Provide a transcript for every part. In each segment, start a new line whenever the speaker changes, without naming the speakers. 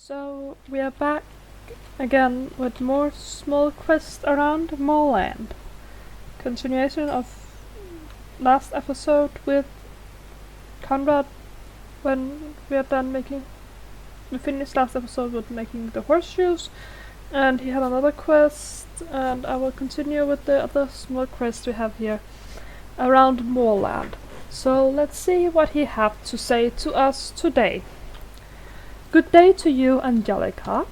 So we are back again with more small quests around Moorland. Continuation of last episode with Conrad when we are done making. We finished last episode with making the horseshoes, and he had another quest, and I will continue with the other small quests we have here around Moorland. So let's see what he has to say to us today. Good day to you, Angelica.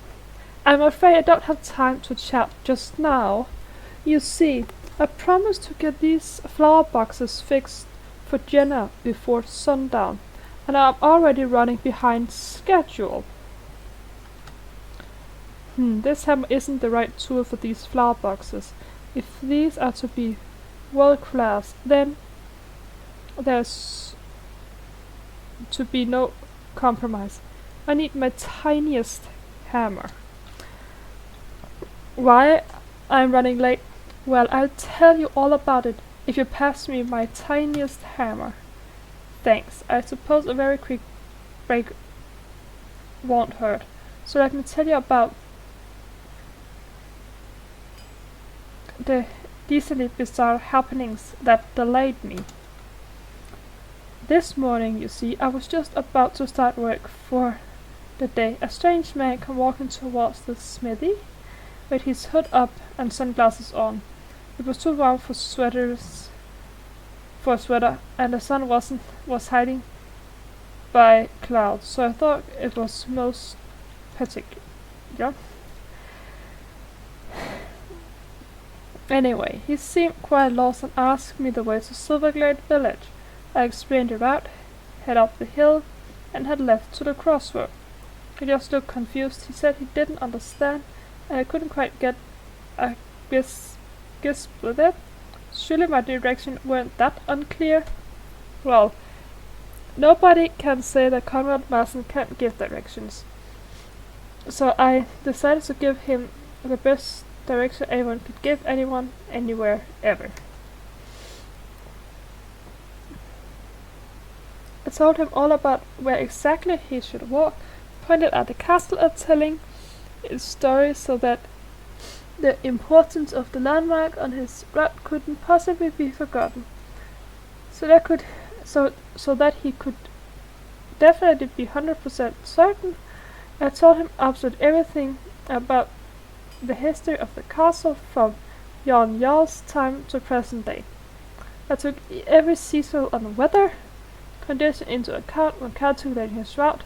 I'm afraid I don't have time to chat just now. You see, I promised to get these flower boxes fixed for Jenna before sundown, and I'm already running behind schedule. This hammer isn't the right tool for these flower boxes. If these are to be world-class, then there's to be no compromise. I need my tiniest hammer. Why I'm running late? Well, I'll tell you all about it if you pass me my tiniest hammer. Thanks. I suppose a very quick break won't hurt. So let me tell you about the decently bizarre happenings that delayed me. This morning, you see, I was just about to start work for the day. A strange man came walking towards the smithy with his hood up and sunglasses on. It was too warm for a sweater, and the sun was hiding by clouds, so I thought it was most particular. Anyway, he seemed quite lost and asked me the way to Silverglade village. I explained the route, head up the hill, and had left to the crossroad. He just looked confused. He said he didn't understand, and I couldn't quite get a grasp with it. Surely my direction weren't that unclear? Well, nobody can say that Conrad Marson can't give directions. So I decided to give him the best direction anyone could give anyone, anywhere, ever. I told him all about where exactly he should walk, pointed at the castle and telling its story so that the importance of the landmark on his route couldn't possibly be forgotten. So that he could definitely be 100% certain, I told him absolutely everything about the history of the castle from Jan Jarl's time to present day. I took every seasonal and weather condition into account when calculating his route.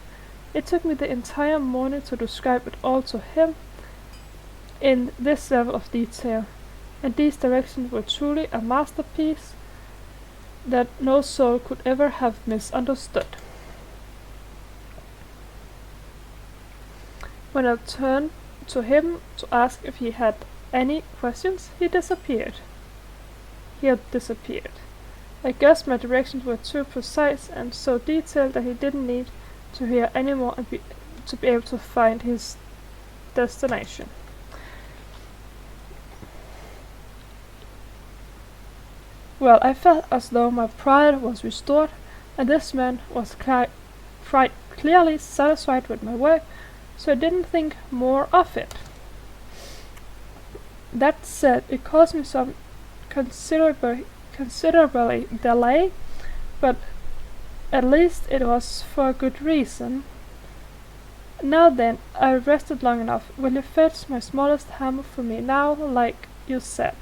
It took me the entire morning to describe it all to him in this level of detail, and these directions were truly a masterpiece that no soul could ever have misunderstood. When I turned to him to ask if he had any questions, he disappeared. I guess my directions were too precise and so detailed that he didn't need to hear any more and to be able to find his destination. Well, I felt as though my pride was restored, and this man was quite clearly satisfied with my work, so I didn't think more of it. That said, it caused me some considerably delay, but at least it was for a good reason. Now then, I rested long enough. Will you fetch my smallest hammer for me now, like you said?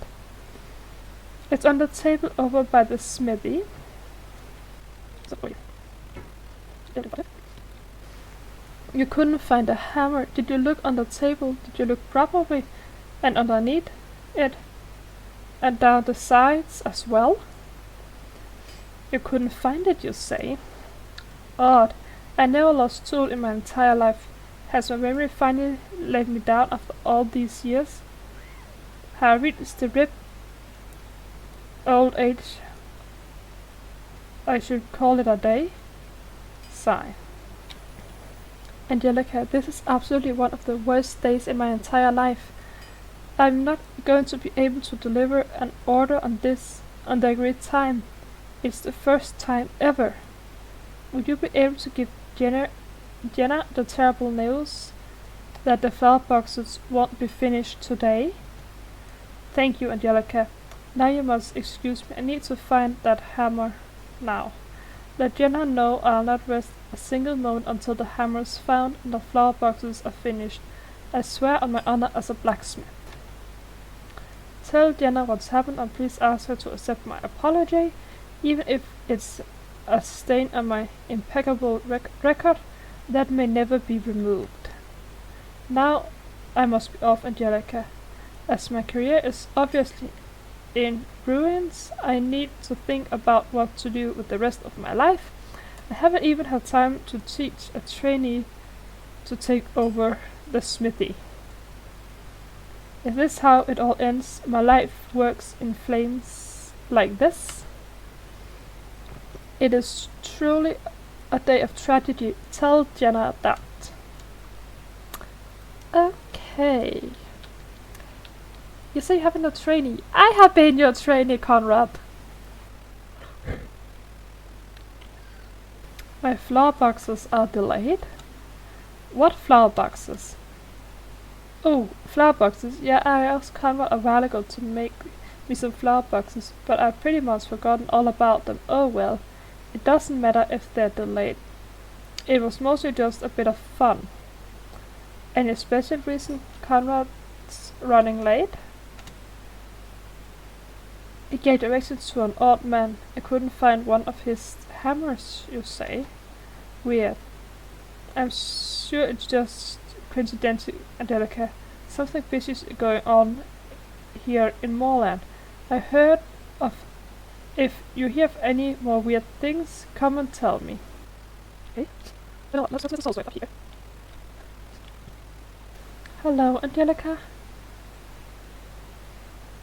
It's on the table over by the smithy. You couldn't find a hammer. Did you look on the table? Did you look properly? And underneath it? And down the sides as well? You couldn't find it, you say? Odd. I never lost tool in my entire life. Has my memory finally let me down after all these years? Have I reached the ripe old age? I should call it a day? Sigh. Angelica, this is absolutely one of the worst days in my entire life. I'm not going to be able to deliver an order on the agreed time. It's the first time ever. Would you be able to give Jenna the terrible news that the flower boxes won't be finished today? Thank you, Angelica. Now you must excuse me. I need to find that hammer now. Let Jenna know I'll not rest a single moment until the hammer is found and the flower boxes are finished. I swear on my honor as a blacksmith. Tell Jenna what's happened and please ask her to accept my apology, even if it's a stain on my impeccable record that may never be removed. Now I must be off, Angelica. As my career is obviously in ruins, I need to think about what to do with the rest of my life. I haven't even had time to teach a trainee to take over the smithy. Is this how it all ends? My life works in flames like this? It is truly a day of tragedy. Tell Jenna that. Okay. You say you haven't a trainee. I have been your trainee, Conrad. My flower boxes are delayed. What flower boxes? Oh, flower boxes. Yeah, I asked Conrad a while ago to make me some flower boxes, but I've pretty much forgotten all about them. Oh well, it doesn't matter if they're delayed. It was mostly just a bit of fun. Any special reason Conrad's running late? He gave directions to an odd man. I couldn't find one of his hammers, you say? Weird. I'm sure it's just coincidental, Angelica. Something fishy is going on here in Moorland. I heard of. If you hear of any more weird things, come and tell me. Okay. You know what? Let's also wait up here. Hello, Angelica.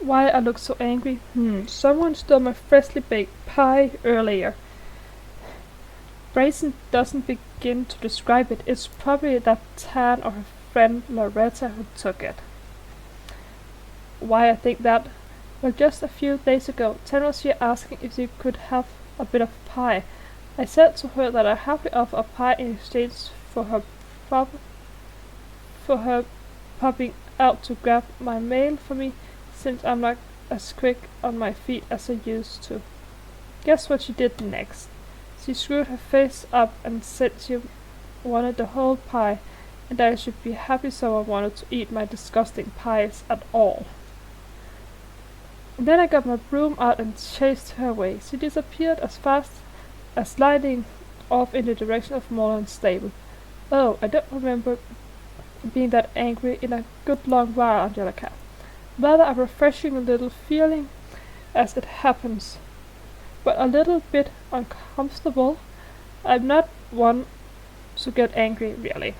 Why I look so angry? Someone stole my freshly baked pie earlier. Brazen doesn't begin to describe it. It's probably that Tan or her friend Loretta who took it. Why I think that? Well, just a few days ago, Tan was here asking if she could have a bit of pie. I said to her that I happily offer a pie in exchange for her popping out to grab my mail for me, since I'm not as quick on my feet as I used to. Guess what she did next? She screwed her face up and said she wanted the whole pie, and I should be happy someone wanted to eat my disgusting pies at all. Then I got my broom out and chased her away. She disappeared as fast as sliding off in the direction of Moorland's stable. Oh, I don't remember being that angry in a good long while, Angelica. Rather a refreshing little feeling as it happens, but a little bit uncomfortable. I'm not one to get angry, really.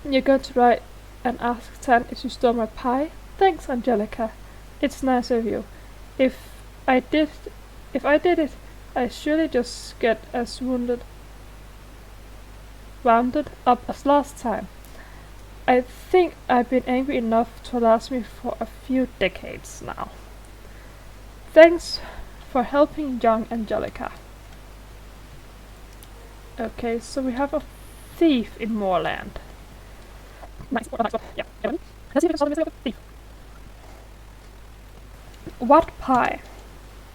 You're going to write and ask Tan if she stole my pie? Thanks, Angelica. It's nice of you. If I did it, I surely just get as wounded up as last time. I think I've been angry enough to last me for a few decades now. Thanks for helping young Angelica. Okay, so we have a thief in Moorland. Nice. Yeah. Let's see if we can solve the thief. What pie?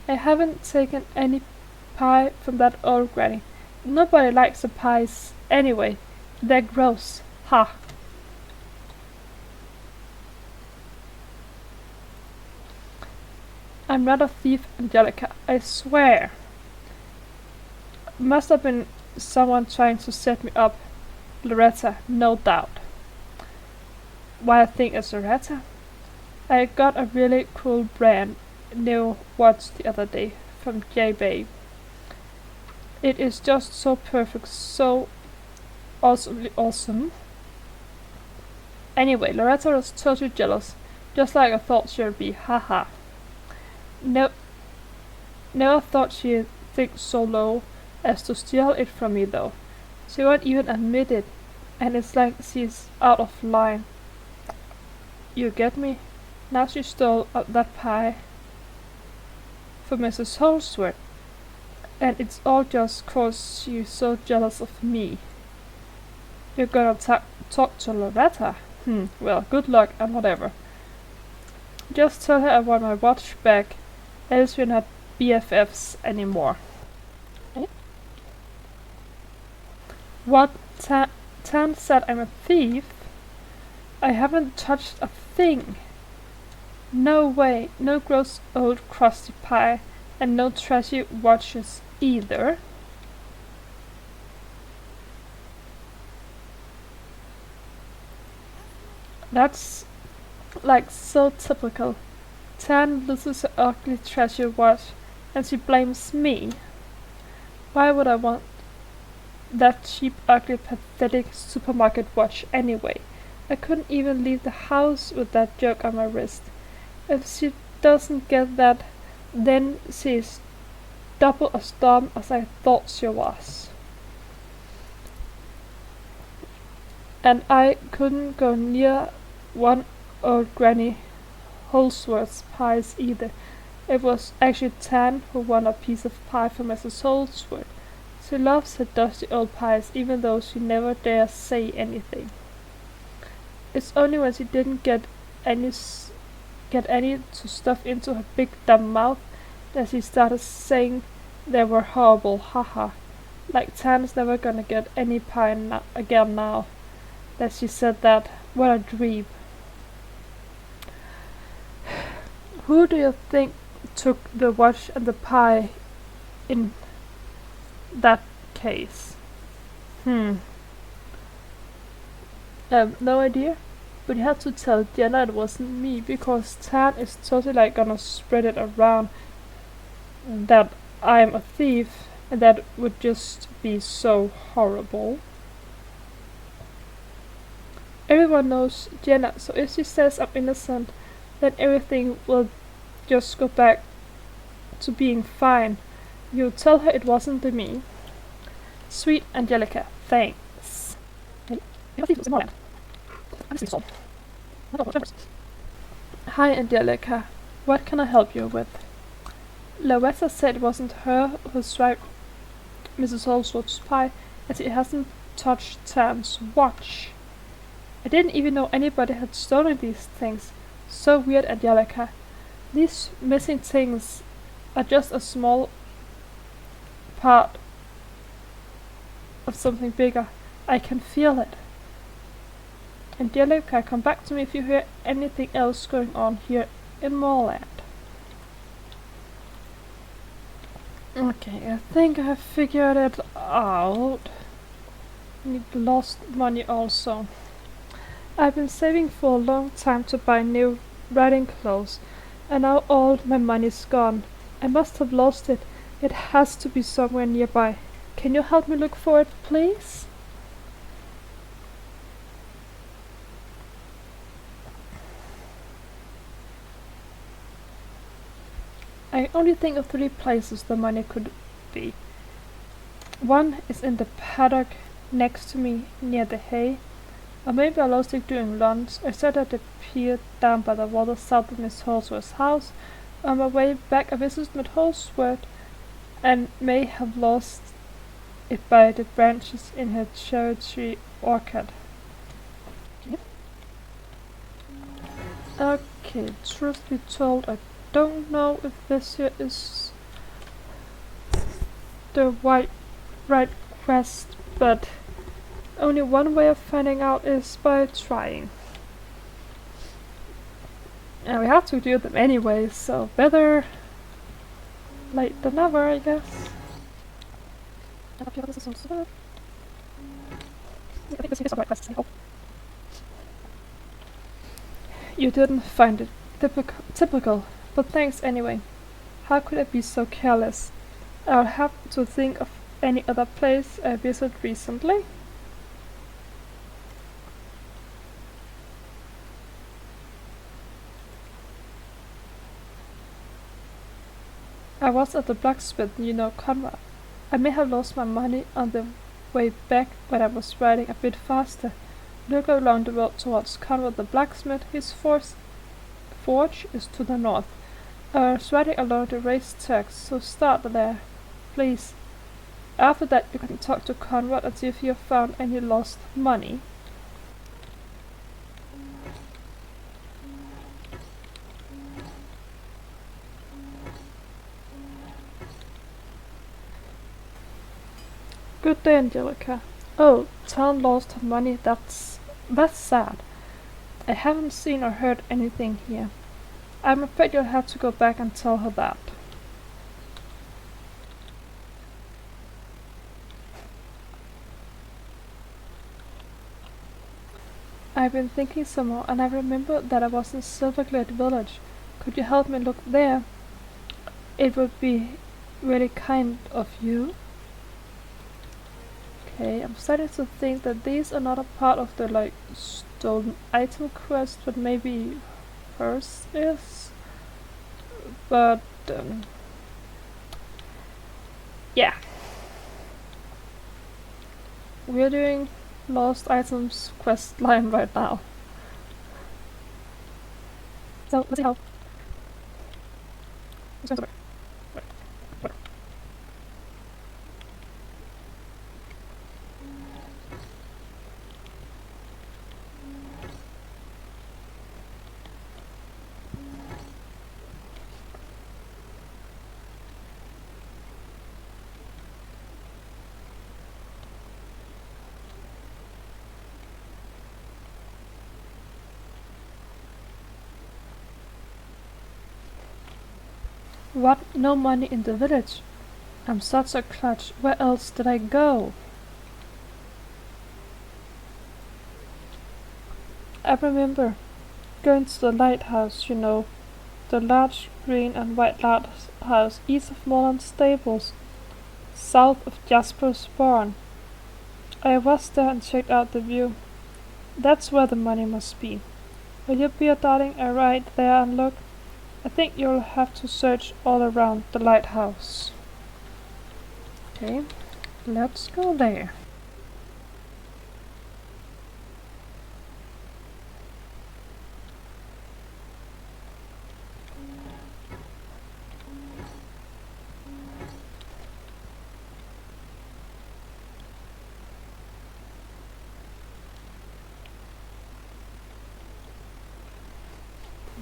I haven't taken any pie from that old granny. Nobody likes the pies anyway. They're gross. Ha. I'm not a thief, Angelica. I swear. Must have been someone trying to set me up. Loretta, no doubt. Why I think it's Loretta? I got a really cool brand new watch the other day from J-Bay. It is just so perfect, so awesomely awesome. Anyway, Loretta was totally jealous, just like I thought she'd be, haha. Never thought she'd think so low as to steal it from me though. She won't even admit it, and it's like she's out of line. You get me? Now she stole that pie for Mrs. Holsworth, and it's all just 'cause she's so jealous of me. You're gonna talk to Loretta? Well, good luck and whatever. Just tell her I want my watch back, else we're not BFFs anymore. What? Tan said I'm a thief? I haven't touched a thing. No way, no gross old crusty pie, and no trashy watches either. That's like so typical. Tan loses her ugly trashy watch and she blames me. Why would I want that cheap, ugly, pathetic supermarket watch anyway? I couldn't even leave the house with that joke on my wrist. If she doesn't get that, then she's double as dumb as I thought she was. And I couldn't go near one old Granny Holsworth's pies either. It was actually Tan who won a piece of pie from Mrs. Holsworth. She loves her dusty old pies, even though she never dares say anything. It's only when she didn't get any to stuff into her big dumb mouth that she started saying they were horrible, haha. Like Tan's never gonna get any pie again now that she said that. What a dweeb. Who do you think took the watch and the pie in that case? No idea. But you have to tell Jenna it wasn't me, because Tan is totally gonna spread it around that I'm a thief, and that would just be so horrible. Everyone knows Jenna, so if she says I'm innocent, then everything will just go back to being fine. You tell her it wasn't me. Sweet Angelica, thanks. Hi Angelica, what can I help you with? Loretta said it wasn't her who swiped Mrs. Holsworth's pie, and she hasn't touched Tan's watch. I didn't even know anybody had stolen these things. So weird, Angelica. These missing things are just a small part of something bigger. I can feel it. Angelica, come back to me if you hear anything else going on here in Moorland. Okay, I think I figured it out. Need lost money also. I've been saving for a long time to buy new riding clothes, and now all my money's gone. I must have lost it. It has to be somewhere nearby. Can you help me look for it, please? I only think of 3 places the money could be. One is in the paddock next to me near the hay. Or maybe I lost it during lunch. I sat at the pier down by the water south of Miss Holsworth's house. On my way back I visited Miss Holsworth and may have lost it by the branches in her cherry tree orchard. Okay, truth be told, I don't know if this here is the right quest, but only one way of finding out is by trying. And we have to do them anyway, so better late than never, I guess. You didn't find it typical, but thanks anyway. How could I be so careless? I'll have to think of any other place I visited recently. I was at the blacksmith, you know, Conrad. I may have lost my money on the way back when I was riding a bit faster. Look along the road towards Conrad the blacksmith. His forge is to the north. I was riding along the raised tracks, so start there, please. After that you can talk to Conrad and see if you have found any lost money. Good day, Angelica. Oh, town lost her money, that's sad. I haven't seen or heard anything here. I'm afraid you'll have to go back and tell her that. I've been thinking some more, and I remember that I was in Silverglade Village. Could you help me look there? It would be really kind of you. Okay, I'm starting to think that these are not a part of the stolen item quest, but maybe hers is. But yeah, we're doing lost items quest line right now. So let's see how it's going to work. What? No money in the village? I'm such a clutch. Where else did I go? I remember going to the lighthouse, you know, the large green and white lighthouse east of Moorland stables, south of Jasper's barn. I was there and checked out the view. That's where the money must be. Will you be a darling and ride there and look? I think you'll have to search all around the lighthouse. Okay, let's go there.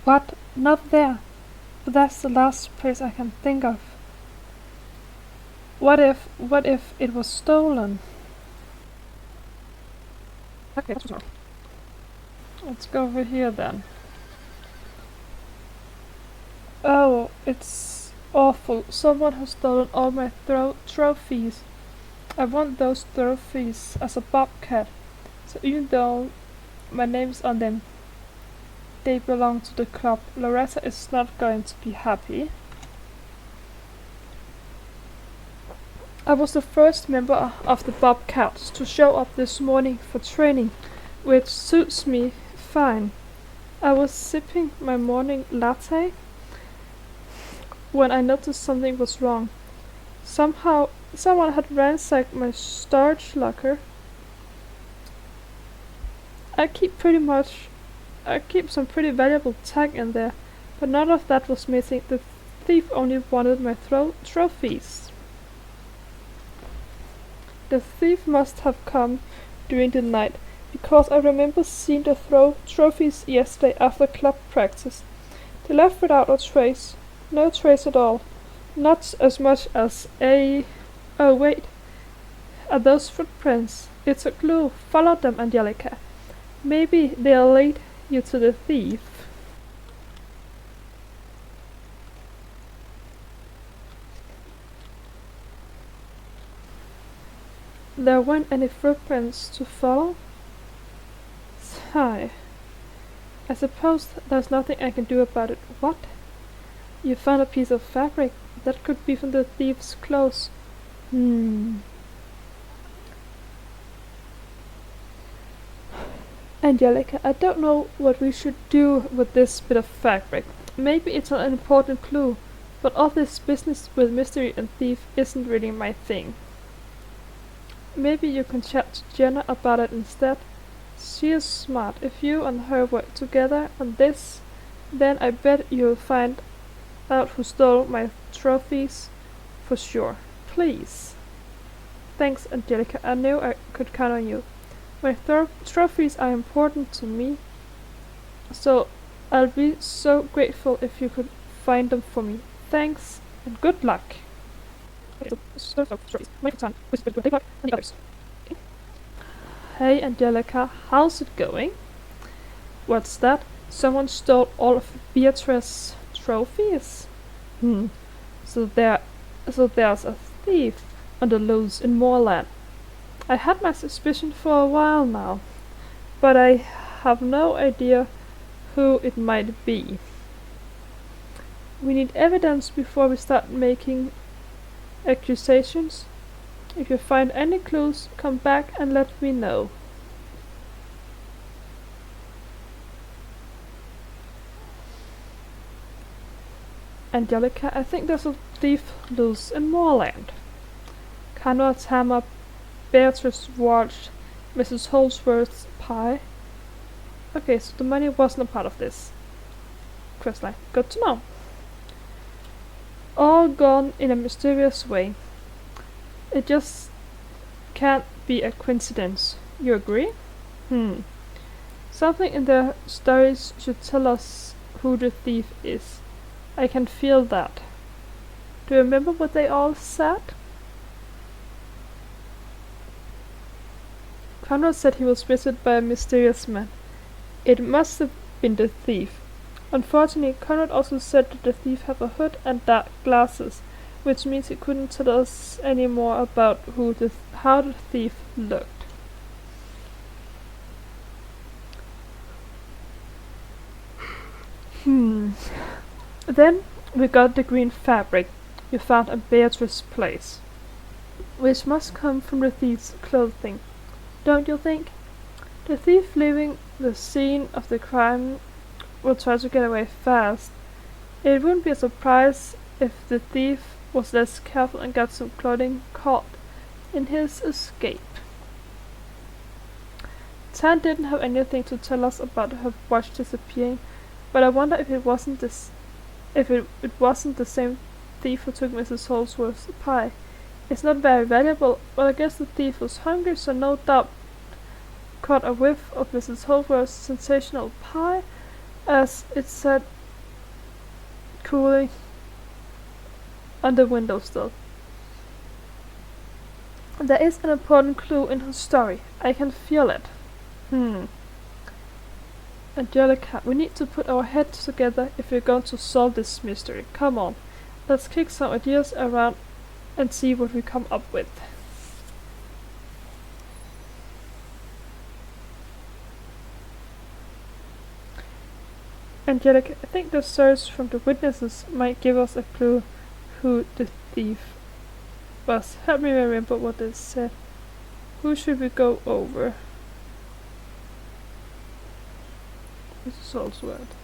What? Not there. But that's the last place I can think of. What if it was stolen? Okay, that's wrong. Let's go over here then. Oh, it's awful. Someone has stolen all my trophies. I want those trophies as a bobcat. So even though my name's on them, they belong to the club. Loretta is not going to be happy. I was the first member of the Bobcats to show up this morning for training, which suits me fine. I was sipping my morning latte when I noticed something was wrong. Someone had ransacked my storage locker. I keep some pretty valuable tech in there, but none of that was missing. The thief only wanted my trophies. The thief must have come during the night, because I remember seeing the trophies yesterday after club practice. They left without a trace. No trace at all. Not as much as a... Oh wait. Are those footprints? It's a clue. Follow them, Angelica. Maybe they'll lead you to the thief. There weren't any footprints to follow? Sigh. I suppose there's nothing I can do about it. What? You found a piece of fabric. That could be from the thief's clothes. Angelica, I don't know what we should do with this bit of fabric. Maybe it's an important clue, but all this business with mystery and thief isn't really my thing. Maybe you can chat to Jenna about it instead. She is smart. If you and her work together on this, then I bet you'll find out who stole my trophies for sure. Please. Thanks, Angelica. I knew I could count on you. My trophies are important to me, so I'll be so grateful if you could find them for me. Thanks, and good luck. Hey, Angelica, how's it going? What's that? Someone stole all of Beatrice's trophies? Hmm. So there's a thief on the loose in Moorland. I had my suspicion for a while now, but I have no idea who it might be. We need evidence before we start making accusations. If you find any clues, come back and let me know. Angelica, I think there's a thief loose in Moorland. Conrad's hammer, Beatrice's watch, Mrs. Holsworth's pie. Okay, so the money wasn't a part of this questline. Good to know. All gone in a mysterious way. It just can't be a coincidence. You agree? Something in their stories should tell us who the thief is. I can feel that. Do you remember what they all said? Conrad said he was visited by a mysterious man. It must have been the thief. Unfortunately, Conrad also said that the thief had a hood and dark glasses, which means he couldn't tell us any more about how the thief looked. Then we got the green fabric you found at Beatrice's place, which must come from the thief's clothing, don't you think? The thief leaving the scene of the crime will try to get away fast. It wouldn't be a surprise if the thief was less careful and got some clothing caught in his escape. Tan didn't have anything to tell us about her watch disappearing, but I wonder if it wasn't it wasn't the same thief who took Mrs. Holsworth's pie. It's not very valuable, but I guess the thief was hungry, so no doubt caught a whiff of Mrs. Holsworth's sensational pie, as it sat cooling on the windowsill. There is an important clue in her story. I can feel it. Angelica, we need to put our heads together if we're going to solve this mystery. Come on, let's kick some ideas around and see what we come up with. Angelica, I think the search from the witnesses might give us a clue who the thief was. Help me remember what they said. Who should we go over? Mrs. Holsworth.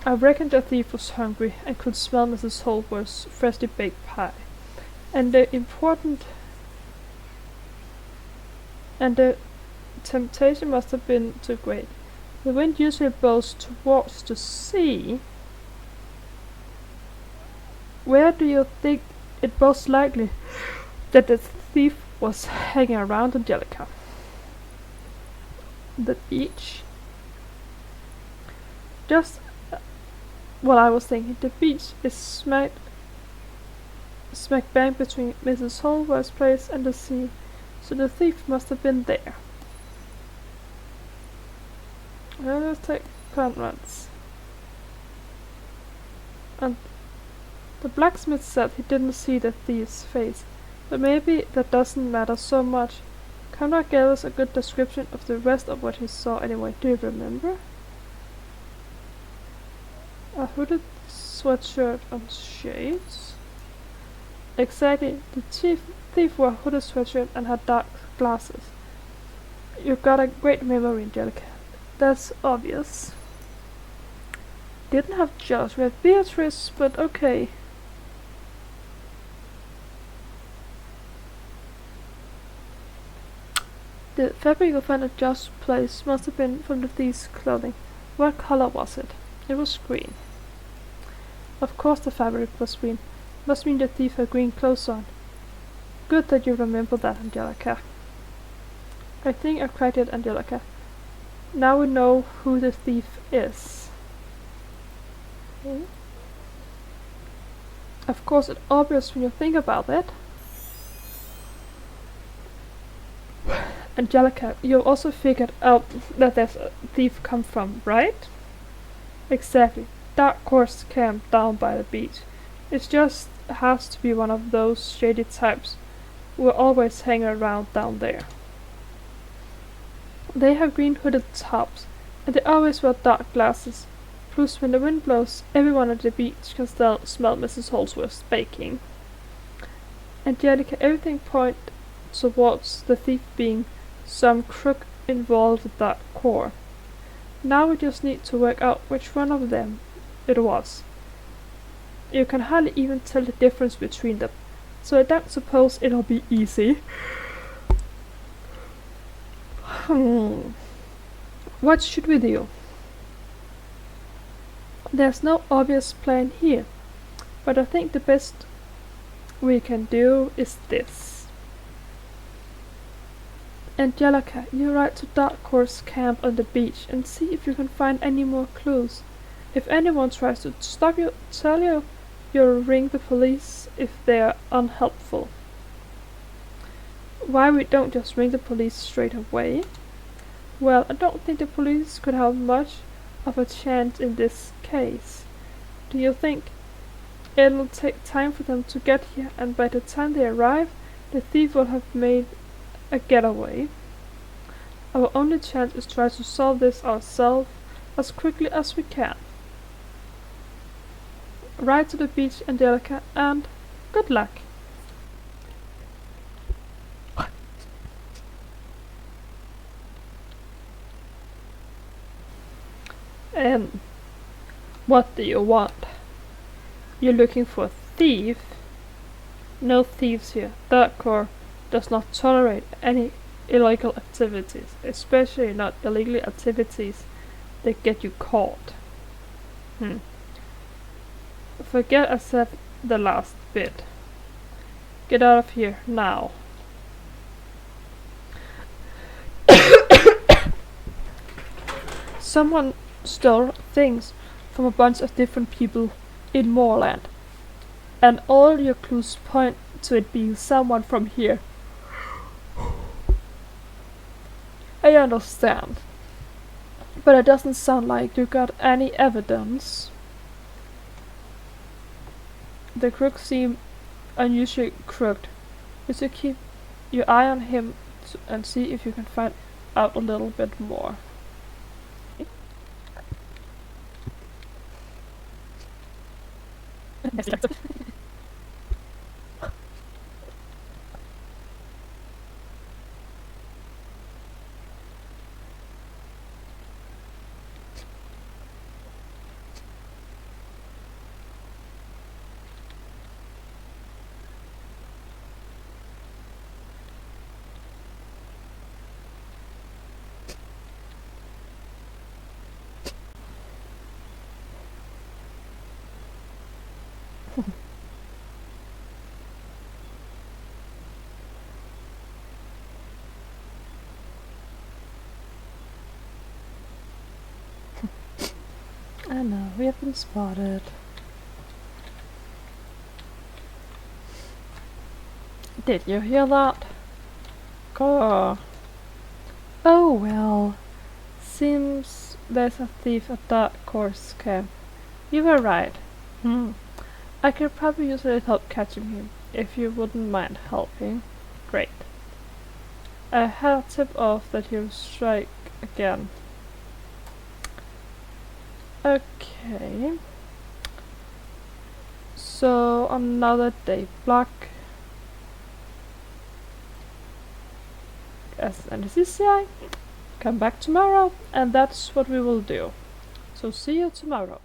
I reckon the thief was hungry and could smell Mrs. Holsworth's freshly baked pie. And the temptation must have been too great. The wind usually blows towards the sea. Where do you think it most likely that the thief was hanging around, Angelica? The beach? Just what I was thinking. The beach is smack bang between Mrs. Holsworth's place and the sea, so the thief must have been there. Let's take Conrad's. And the blacksmith said he didn't see the thief's face, but maybe that doesn't matter so much. Conrad gave us a good description of the rest of what he saw anyway. Do you remember? A hooded sweatshirt and shades? Exactly. The thief wore a hooded sweatshirt and had dark glasses. You've got a great memory, Angelica. That's obvious. Didn't have just read Beatrice, but okay. The fabric you found at Josh's place must have been from the thief's clothing. What color was it? It was green. Of course the fabric was green. Must mean the thief had green clothes on. Good that you remember that, Angelica. I think I cracked it, Angelica. Now we know who the thief is. Of course it's obvious when you think about it. Angelica, you also figured out that there's a thief come from, right? Exactly. Dark horse camp down by the beach. It just has to be one of those shady types who always hang around down there. They have green hooded tops, and they always wear dark glasses. Plus, when the wind blows, everyone at the beach can still smell Mrs. Holsworth's baking. Angelica, everything points towards the thief being some crook involved with that core. Now we just need to work out which one of them it was. You can hardly even tell the difference between them, so I don't suppose it'll be easy. What should we do? There's no obvious plan here, but I think the best we can do is this. Angelica, you ride to Dark Horse Camp on the beach and see if you can find any more clues. If anyone tries to stop you, tell you you'll ring the police if they're unhelpful. Why we don't just ring the police straight away? Well, I don't think the police could have much of a chance in this case. Do you think it'll take time for them to get here, and by the time they arrive, the thief will have made a getaway? Our only chance is to try to solve this ourselves as quickly as we can. Ride to the beach, Angelica, and good luck. What do you want? You're looking for a thief? No thieves here. Dark Core does not tolerate any illegal activities, especially not illegal activities that get you caught. Forget I said the last bit. Get out of here now. Someone stole things from a bunch of different people in Moorland, and all your clues point to it being someone from here. I understand, but it doesn't sound like you got any evidence. The crook seemed unusually crooked. You should keep your eye on him and see if you can find out a little bit more. I know, we have been spotted. Did you hear that? Grr. Oh well. Seems there's a thief at Dark Horse Camp. You were right. I could probably use a little help catching him, if you wouldn't mind helping. Great. I had a tip-off that he'll strike again. Okay. So another day block. As anesthesia. Come back tomorrow, and that's what we will do. So see you tomorrow.